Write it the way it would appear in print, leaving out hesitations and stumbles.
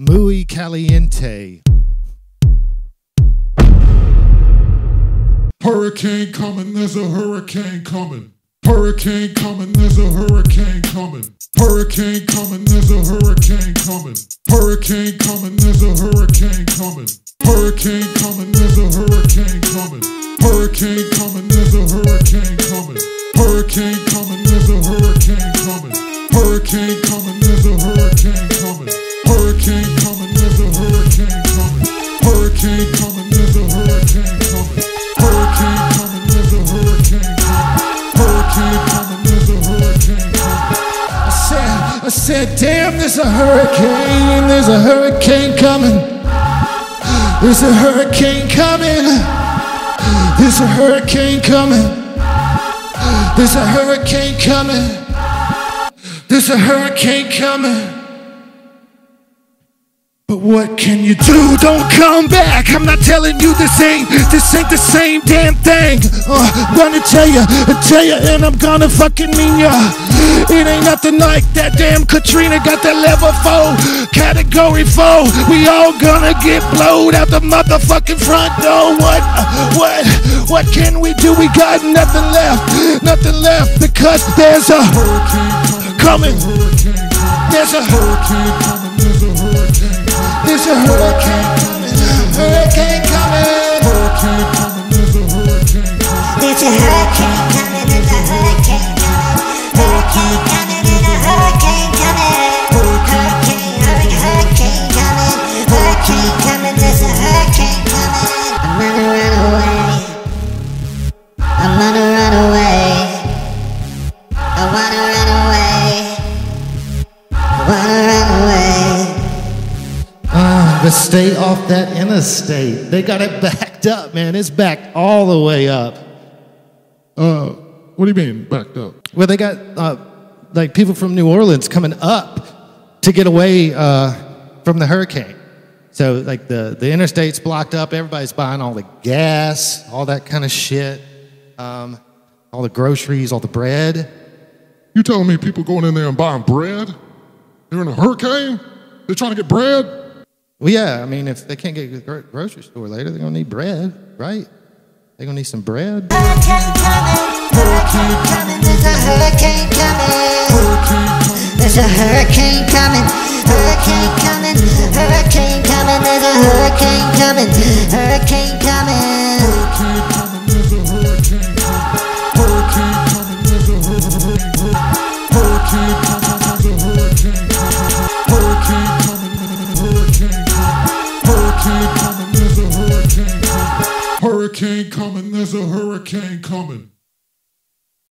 Muy caliente. Hurricane coming, there's a hurricane coming. Hurricane coming, there's a hurricane coming. Hurricane coming, there's a hurricane coming. Hurricane coming, there's a hurricane coming. Hurricane coming, there's a hurricane coming. Hurricane coming, there's a hurricane coming. Hurricane coming, there's a hurricane coming. Hurricane coming, there's a hurricane coming. Hurricane coming, there's a hurricane coming. Hurricane coming, there's a hurricane coming. Hurricane coming, there's a hurricane coming. Hurricane coming, there's a hurricane coming. I said, damn, there's a hurricane. There's a hurricane coming. There's a hurricane coming. There's a hurricane coming. There's a hurricane coming. There's a hurricane coming. But what can you do? Don't come back. I'm not telling you this ain't the same damn thing. I'm gonna tell you, and I'm gonna fucking mean ya. It ain't nothing like that damn Katrina. Got that level 4, category 4. We all gonna get blowed out the motherfucking front door. What can we do? We got nothing left because there's a hurricane coming. There's a hurricane coming. There's a hurricane. There's a hurricane coming, hurricane coming. Hurricane coming, there's a hurricane coming. There's a hurricane coming, there's a hurricane coming. Hurricane coming, there's a hurricane coming. Hurricane coming, hurricane coming, there's a hurricane coming. I'm gonna run away. I'm gonna run away. I wanna run away. I wanna run away. But stay off that interstate. They got it backed up, man. It's backed all the way up. What do you mean backed up? Well, they got like people from New Orleans coming up to get away from the hurricane. So like the interstate's blocked up. Everybody's buying all the gas, all that kind of shit, all the groceries, all the bread. You telling me people going in there and buying bread? They're in a hurricane? They're trying to get bread? Well, yeah, I mean, if they can't get to the grocery store later, they're going to need bread, right? They're going to need some bread. Hurricane coming, hurricane coming, there's a hurricane coming. There's a hurricane coming, hurricane coming, hurricane coming, there's a hurricane coming, hurricane coming. Hurricane coming, there's a hurricane coming. Hurricane coming, there's a hurricane coming. Hurricane coming, there's a hurricane coming. Hurricane coming, hurricane coming. Hurricane coming, there's a hurricane coming. Hurricane coming, there's a hurricane coming.